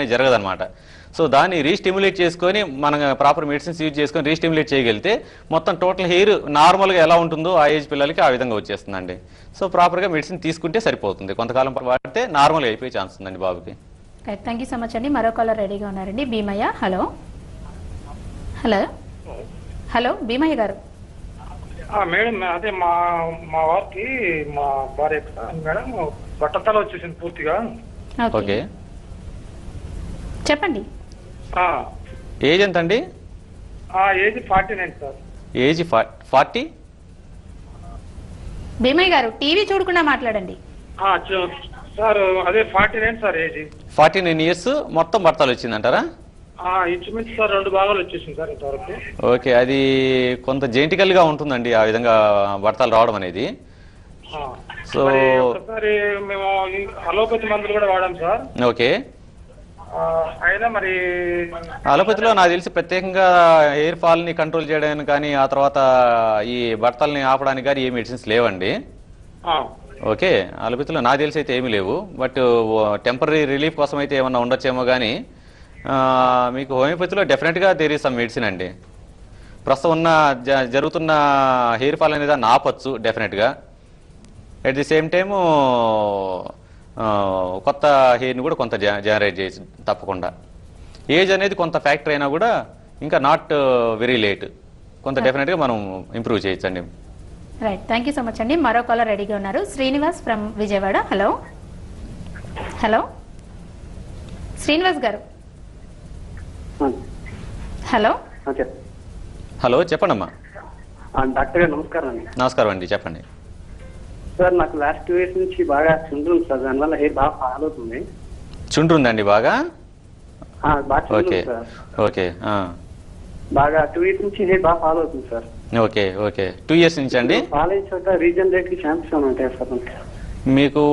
అనేది జరగదన్నమాట. సో దాన్ని రీస్టిమ్యులేట్ చేసుకొని మనం ప్రాపర్ మెడిసిన్స్ యూజ్ చేసుకొని రీస్టిమ్యులేట్ చేయగలిగితే మొత్తం టోటల్ హెయిర్ నార్మల్గా ఎలా ఉంటుందో ఆ ఏజ్ పిల్లలకి ఆ విధంగా వచ్చేస్తుందండి. సో ప్రాపర్గా మెడిసిన్ తీసుకుంటే సరిపోతుంది, కొంతకాలం వాడితే నార్మల్గా అయిపోయే ఛాన్స్ ఉందండి బాబుకి. థ్యాంక్ యూ సో మచ్ అండి. మరో కాలర్ రెడీగా ఉన్నారండి. Bheemaiah, hello hello hello Bheemaiah గారు. మేడం అదే మా మా వారికి మా భార్య మేడం బట్టతల వచ్చేసింది పూర్తిగా. ఓకే, చెప్పండి. ఏజ్ ఎంత అండి? Age 49 sir. ఏజ్ 40. భీమయ్య గారు టీవీ చూడకుండా మాట్లాడండి. సార్ అదే 49 సార్ ఏజ్. 49 ఇయర్స్. మొత్తం బట్టలు వచ్చిందంటారా? ఇంచుమించు సార్ 2 భాగాలు వచ్చేసింది సార్ ఇంతవరకు. ఓకే, అది కొంత జెనెటికల్ గా ఉంటుందండి ఆ విధంగా బట్టలు రావడం అనేది. సో ఒకసారి మేము అలోపతి మందులు కూడా వాడాం సార్. ఓకే, అయినా మరి అలోపతిలో నాకు తెలిసి ప్రత్యేకంగా హెయిర్ ఫాల్ ని కంట్రోల్ చేయడానికి కానీ ఆ తర్వాత ఈ బట్టల్ని ఆపడానికి కానీ ఏ మెడిసిన్స్ లేవండి. ఓకే, అలోపతిలో నాకు తెలిసి అయితే ఏమీ లేవు. బట్ టెంపరీ రిలీఫ్ కోసం అయితే ఏమన్నా ఉండొచ్చేమో కానీ మీకు హోమియోపతిలో డెఫినెట్గా దేర్ ఈజ్ సమ్ మెడిసిన్ అండి. ప్రస్తుతం ఉన్న జరుగుతున్న హెయిర్ ఫాల్ అనేది దాన్ని ఆపచ్చు డెఫినెట్గా. అట్ ది సేమ్ టైము కొత్త హెయిర్ని కూడా కొంత జనరేట్ చేయొచ్చు తప్పకుండా. ఏజ్ అనేది కొంత ఫ్యాక్టర్ అయినా కూడా ఇంకా నాట్ వెరీ లేట్, కొంత డెఫినెట్గా మనం ఇంప్రూవ్ చేయొచ్చు అండి. Right, thank you so much అండి. మరో కాలర్ రెడీగా ఉన్నారు. Srinivas from Vijayawada. Hello hello Srinivas garu. Hello hello, చెప్పండి అమ్మా. డాక్టర్ గారు నమస్కారం అండి. నమస్కారం అండి, చెప్పండి. సార్ నాకు లాస్ట్ 2 ఇయర్స్ నుంచి బాగా చుండ్రు ఉంది సార్, దానివల్ల హెయిర్ బాగా ఫాల్ అవుతుంది. చుండ్రు ఉందండి బాగా? ఓకే ఓకే, బాగా 2 ఇయర్స్ నుంచి హెయిర్ బాగా ఫాల్ అవుతుంది సార్. ఓకే ఓకే, 2 ఇయర్స్ నుంచి అండి. ఫాల్ అయిన చోట రీజనరేట్ కి ఛాన్సెస్ ఉంటాయి సార్. మీకు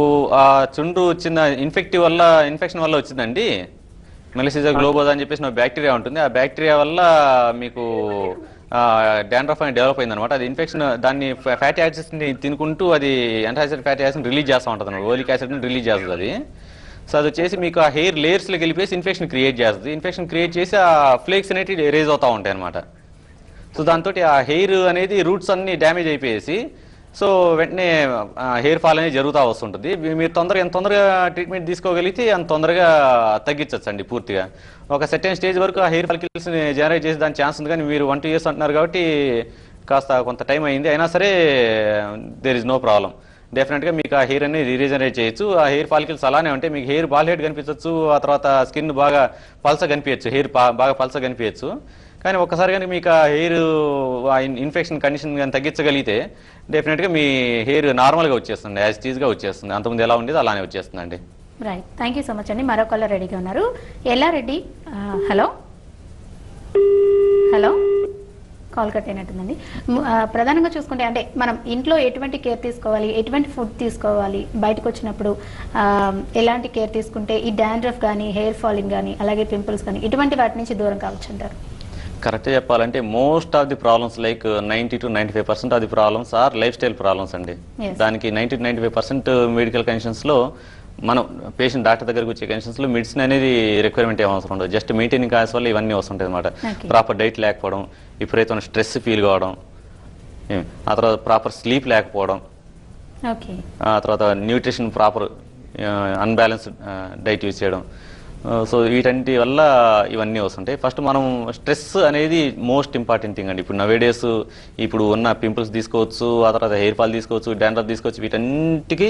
ఆ చుండ్రు వచ్చిన ఇన్ఫెక్షన్ వల్ల వచ్చిందండి. మెలిసిజా గ్లోబోజా అని చెప్పేసి బ్యాక్టీరియా ఉంటుంది. ఆ బ్యాక్టీరియా వల్ల మీకు డాండ్రఫ్ అని డెవలప్ అయింది అనమాట. అది ఇన్ఫెక్షన్, దాన్ని ఫ్యాటీ యాసిడ్స్ని తినుకుంటూ అది యాంటాసిడ్ ఫ్యాటీ యాసిడ్ రిలీజ్ చేస్తూ ఉంటుంది అనమాట. ఓలిక్ యాసిడ్ని రిలీజ్ చేస్తుంది అది. సో అది వచ్చేసి మీకు ఆ హెయిర్ లేయర్స్లోకి వెళ్ళిపోయి ఇన్ఫెక్షన్ క్రియేట్ చేస్తుంది. ఇన్ఫెక్షన్ క్రియేట్ చేసి ఆ ఫ్లేక్స్ అనేవి రేజ్ అవుతూ ఉంటాయి అనమాట. సో దాంతో ఆ హెయిర్ అనేది రూట్స్ అన్ని డ్యామేజ్ అయిపోయేసి సో వెంటనే హెయిర్ ఫాల్ అనేది జరుగుతూ వస్తుంటుంది. మీరు ఎంత తొందరగా ట్రీట్మెంట్ తీసుకోగలిగితే అంత తొందరగా తగ్గించచ్చండి పూర్తిగా. ఒక సెర్టైన్ స్టేజ్ వరకు ఆ హెయిర్ ఫాలికల్స్ని జనరేట్ చేసే దాని ఛాన్స్ ఉంది, కానీ మీరు 1-2 ఇయర్స్ అంటున్నారు కాబట్టి కాస్త కొంత టైం అయింది. అయినా సరే దేర్ ఇస్ నో ప్రాబ్లం. డెఫినెట్గా మీకు ఆ హెయిర్ అనేది రీజనరేట్ చేయొచ్చు. ఆ హెయిర్ ఫాలికల్స్ అలానే ఉంటాయి. మీకు హెయిర్ బాల్ హెడ్ కనిపించవచ్చు, ఆ తర్వాత స్కిన్ బాగా పల్స కనిపించచ్చు, హెయిర్ బాగా పల్స కనిపించచ్చు. కానీ ఒక్కసారి కానీ మీకు ఆ హెయిర్ ఇన్ఫెక్షన్ కండిషన్ కానీ తగ్గించగలిగితే డెఫినెట్గా మీ హెయిర్ నార్మల్గా వచ్చేస్తుంది, యాజ్ టీజ్గా వచ్చేస్తుంది. అంతకుముందు ఎలా ఉండేది అలానే వచ్చేస్తుందండి. Right, thank you so much అండి. మరో కాలర్ రెడీగా ఉన్నారు. Yellareddy. Hello hello, call cut అయినట్టుందండి. ప్రధానంగా చూసుకుంటే అంటే మనం ఇంట్లో ఎటువంటి కేర్ తీసుకోవాలి, ఎటువంటి ఫుడ్ తీసుకోవాలి, బయటకు వచ్చినప్పుడు ఎలాంటి కేర్ తీసుకుంటే ఈ డాండ్రఫ్ కానీ హెయిర్ ఫాలింగ్ కానీ అలాగే పింపుల్స్ కానీ ఇటువంటి వాటి నుంచి దూరం కావచ్చు అంటారు? కరెక్ట్గా చెప్పాలంటే most of the problems like 90 to 95% of the problems are lifestyle problems అండి. దానికి 90 to 95% మెడికల్ కండిషన్స్లో మనం పేషెంట్ డాక్టర్ దగ్గరకు వచ్చే కండిషన్స్లో మెడిసిన్ అనేది రిక్వైర్మెంట్ ఏం అవసరం ఉండదు. జస్ట్ మెయింటైనింగ్ కాల్స్ వల్ల ఇవన్నీ వస్తుంటాయి అనమాట. ప్రాపర్ డైట్ లేకపోవడం, విపరీతమైన స్ట్రెస్ ఫీల్ కావడం, ఆ తర్వాత ప్రాపర్ స్లీప్ లేకపోవడం, ఆ తర్వాత nutrition proper unbalanced diet use చేయడం. సో వీటన్నిటి వల్ల ఇవన్నీ వస్తుంటాయి. ఫస్ట్ మనం స్ట్రెస్ అనేది మోస్ట్ ఇంపార్టెంట్ థింగ్ అండి. ఇప్పుడు నవేడేస్ ఇప్పుడు ఉన్న పింపుల్స్ తీసుకోవచ్చు, ఆ తర్వాత హెయిర్ ఫాల్ తీసుకోవచ్చు, డాండ్రఫ్ తీసుకోవచ్చు. వీటన్నిటికీ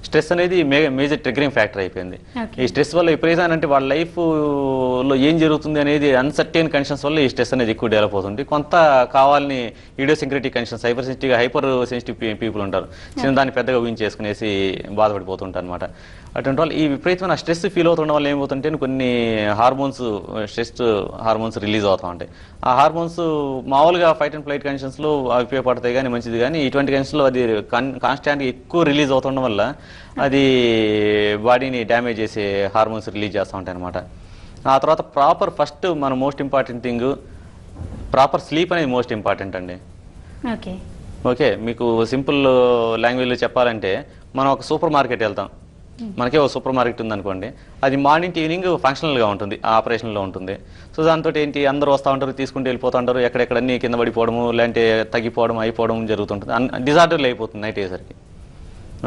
స్ట్రెస్ అనేది మేజర్ ట్రిగరింగ్ ఫ్యాక్టర్ అయిపోయింది. ఈ స్ట్రెస్ వల్ల విపరీతంగా అంటే వాళ్ళ లైఫ్లో ఏం జరుగుతుంది అనేది అన్సర్టైన్ కండిషన్స్ వల్ల ఈ స్ట్రెస్ అనేది ఎక్కువ డెవలప్ అవుతుంది. కొంత కావాలని ఇడియోసింక్రటిక్ కండిషన్స్, హైపర్ సెన్సిటివ్ పీపుల్ ఉంటారు, చిన్నదాన్ని పెద్దగా ఊహించేసుకునేసి బాధపడిపోతుంటారు అనమాట. అటువంటి వాళ్ళు ఈ విపరీతమైన స్ట్రెస్ ఫీల్ అవుతుండడం వల్ల ఏమవుతుంటే కొన్ని హార్మోన్స్, స్ట్రెస్ హార్మోన్స్ రిలీజ్ అవుతూ ఉంటాయి. ఆ హార్మోన్స్ మామూలుగా ఫైట్ అండ్ ఫ్లైట్ కండిషన్స్లో ఉపయోగపడతాయి కానీ మంచిది, కానీ ఇటువంటి కండిషన్స్లో అది కాన్స్టాంట్గా ఎక్కువ రిలీజ్ అవుతుండడం వల్ల అది బాడీని డ్యామేజ్ చేసే హార్మోన్స్ రిలీజ్ చేస్తూ ఉంటాయి అనమాట. ఆ తర్వాత ప్రాపర్ ఫస్ట్ మన most important thing proper sleep అనేది మోస్ట్ ఇంపార్టెంట్ అండి. ఓకే, మీకు సింపుల్ లాంగ్వేజ్లో చెప్పాలంటే మనం ఒక సూపర్ మార్కెట్ వెళ్తాం, మనకే ఒక సూపర్ మార్కెట్ ఉంది అనుకోండి, అది మార్నింగ్ టు ఈవినింగ్ ఫంక్షనల్గా ఉంటుంది, ఆపరేషన్లో ఉంటుంది. సో దాంతో ఏంటి అందరూ వస్తూ ఉంటారు, తీసుకుంటూ వెళ్ళిపోతూ ఉంటారు, ఎక్కడెక్కడన్నీ కింద పడిపోవడము లేదంటే తగ్గిపోవడం అయిపోవడం జరుగుతుంటుంది, డిజార్డర్లు అయిపోతుంది నైట్ అయ్యేసరికి.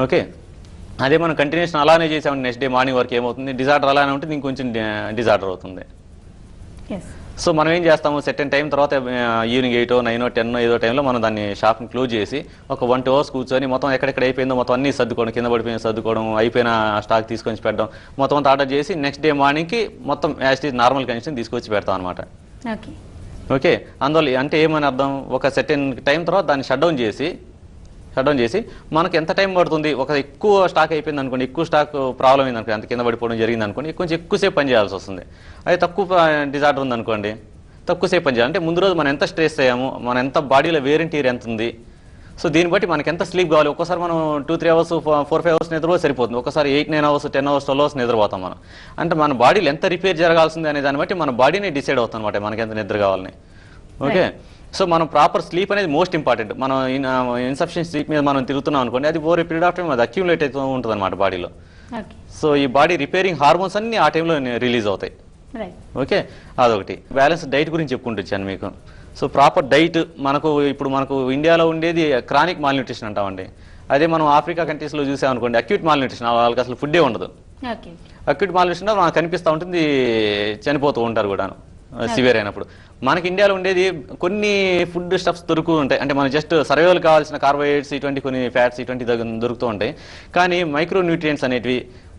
ఓకే, అదే మనం కంటిన్యూషన్ అలానే చేసామంటే నెక్స్ట్ డే మార్నింగ్ వరకు ఏమవుతుంది, డిజార్డర్ అలానే ఉంటుంది, ఇంకొంచెం డిజార్డర్ అవుతుంది. సో మనం ఏం చేస్తాము, సెకండ్ టైం తర్వాత ఈవినింగ్ 8, 9, 10 ఏదో టైంలో మనం దాన్ని షాప్ని క్లోజ్ చేసి ఒక 1 2 hours కూర్చొని మొత్తం ఎక్కడెక్కడ అయిపోయిందో మొత్తం అన్ని సర్దుకోవడం, కింద పడిపోయిన సర్దుకోవడం, అయిపోయిన స్టాక్ తీసుకొని పెట్టడం, మొత్తం అంతా ఆర్డర్ చేసి నెక్స్ట్ డే మార్నింగ్కి మొత్తం యాజ్ ఈజ్ నార్మల్ కండిషన్ తీసుకొచ్చి పెడతాం అనమాట. ఓకే, అందువల్ల అంటే ఏమని అర్థం, ఒక సెకండ్ టైం తర్వాత దాన్ని షట్ డౌన్ చేసి మనకు ఎంత టైం పడుతుంది, ఒక ఎక్కువ స్టాక్ అయిపోయింది అనుకోండి, ఎక్కువ స్టాక్ ప్రాబ్లం అయింది అనుకోండి, అంత కింద పడిపోవడం జరిగింది అనుకోండి, కొంచెం ఎక్కువసేపు పని చేయాల్సి వస్తుంది. అది తక్కువ డిజార్డర్ ఉంది అనుకోండి, తక్కువసేపు పని చేయాలి. అంటే ముందు రోజు మనం ఎంత స్ట్రెస్ అయ్యాము, మన ఎంత బాడీలో వేరెంటీర్ ఎంత ఉంది, సో దీన్ని బట్టి మనకి ఎంత స్లీప్ కావాలి. ఒక్కసారి మనం 2-3 hours 4-5 hours నిద్ర సరిపోతుంది, ఒకసారి 8-9 hours 10 hours 12 hours నిద్రపోతాం మనం. అంటే మన బాడీలో ఎంత రిపేర్ జరగాల్సింది అనే దాన్ని బట్టి మన బాడీనే డిసైడ్ అవుతుంది అనమాట మనకి ఎంత నిద్ర కావాలని. ఓకే, సో మనం ప్రాపర్ స్లీప్ అనేది మోస్ట్ ఇంపార్టెంట్. మనం ఇన్సఫిషియెంట్ స్లీప్ మీద మనం తిరుగుతున్నాం అనుకోండి, అది ఓవర్ పీరియడ్ ఆఫ్ టైం అది అక్యూములేట్ అవుతూ ఉంటుంది అనమాట బాడీలో. సో ఈ బాడీ రిపేరింగ్ హార్మోన్స్ అన్ని ఆ టైంలో రిలీజ్ అవుతాయి. ఓకే, అదొకటి. బ్యాలెన్స్ డైట్ గురించి చెప్పుకుంటూ వచ్చాను మీకు. సో ప్రాపర్ డైట్ ఇప్పుడు మనకు ఇండియాలో ఉండేది క్రానిక్ మాల్ న్యూట్రిషన్ అంటామండి. అదే మనం ఆఫ్రికా కంట్రీస్లో చూసామనుకోండి అక్యూట్ మాల్ న్యూట్రిషన్, వాళ్ళకి అసలు ఫుడ్డే ఉండదు. అక్యూట్ మాల్ న్యూట్రిషన్ మనకు కనిపిస్తూ ఉంటుంది, చనిపోతూ ఉంటారు కూడాను సివియర్ అయినప్పుడు. మనకి ఇండియాలో ఉండేది కొన్ని ఫుడ్ స్టఫ్స్ దొరుకుతూ ఉంటాయి, అంటే మనం జస్ట్ సర్వైవల్ కావాల్సిన కార్బోహైడ్రేట్స్ ఇటువంటి కొన్ని ఫ్యాట్స్ ఇటువంటి దొరుకుతూ ఉంటాయి. కానీ మైక్రో న్యూట్రియంట్స్ అనేటివి,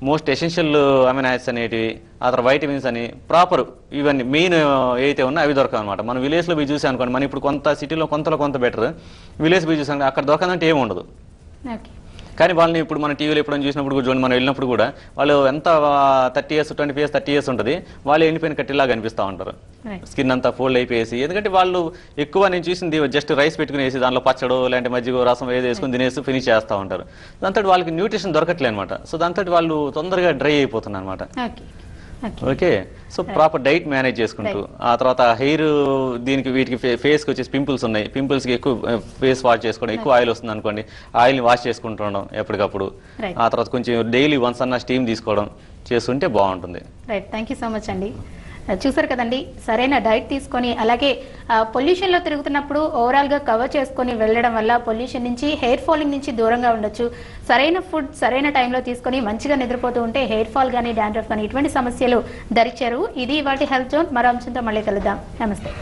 మోస్ట్ ఎసెన్షియల్ అమినో యాసిడ్స్ అనేటివి, ఆ తర్వాత వైటమిన్స్ అని ప్రాపర్ ఇవన్నీ మెయిన్ ఏదైతే ఉన్నా అవి దొరకవు అనమాట. మనం విలేజ్లో పోయి చూసాం అనుకోండి, మనం ఇప్పుడు కొంత సిటీలో కొంత బెటర్, విలేజ్ పోయి చూసాం అక్కడ దొరకదంటే ఏమి ఉండదు. కానీ వాళ్ళని ఇప్పుడు మన టీవీలో ఎప్పుడైనా చూసినప్పుడు కూడా మనం వెళ్ళినప్పుడు కూడా వాళ్ళు ఎంత 30 years 20 years 30 years ఉంటుంది, వాళ్ళు ఎండిపోయిన కట్టిలాగా కనిపిస్తూ ఉంటారు, స్కిన్ అంతా ఫోల్డ్ అయిపోయేసి. ఎందుకంటే వాళ్ళు ఎక్కువ నేను చూసింది జస్ట్ రైస్ పెట్టుకునేసి దాంట్లో పచ్చడో లేదంటే మజ్జిగ రసం ఏదో వేసుకుని తినేసి ఫినిష్ చేస్తూ ఉంటారు. దాంతో వాళ్ళకి న్యూట్రిషన్ దొరకట్లే అనమాట. సో దాంతో వాళ్ళు తొందరగా డ్రై అయిపోతున్నారు అనమాట. Okay, so proper diet manage చేసుకుంటూ, ఆ తర్వాత హెయిర్ వీటికి ఫేస్కి వచ్చేసి పింపుల్స్ ఉన్నాయి, పింపుల్స్కి ఎక్కువ ఫేస్ వాష్ చేసుకోవడం, ఎక్కువ ఆయిల్ వస్తుంది అనుకోండి ఆయిల్ని వాష్ చేసుకుంటుండడం ఎప్పటికప్పుడు, ఆ తర్వాత కొంచెం డైలీ వన్స్ అన్న స్టీమ్ తీసుకోవడం చేస్తుంటే బాగుంటుంది. Right, thank you so much అండి. చూసారు కదండి, సరైన డైట్ తీసుకొని అలాగే పొల్యూషన్లో తిరుగుతున్నప్పుడు ఓవరాల్గా కవర్ చేసుకొని వెళ్ళడం వల్ల పొల్యూషన్ నుంచి హెయిర్ ఫాలింగ్ నుంచి దూరంగా ఉండొచ్చు. సరైన ఫుడ్ సరైన టైంలో తీసుకొని మంచిగా నిద్రపోతూ ఉంటే హెయిర్ ఫాల్ కానీ డాండ్రఫ్ కానీ ఇటువంటి సమస్యలు దరిచేరు. ఇది ఇవాళ హెల్త్ జోన్. మరో అంశంతో మళ్ళీ కలుద్దాం. నమస్తే.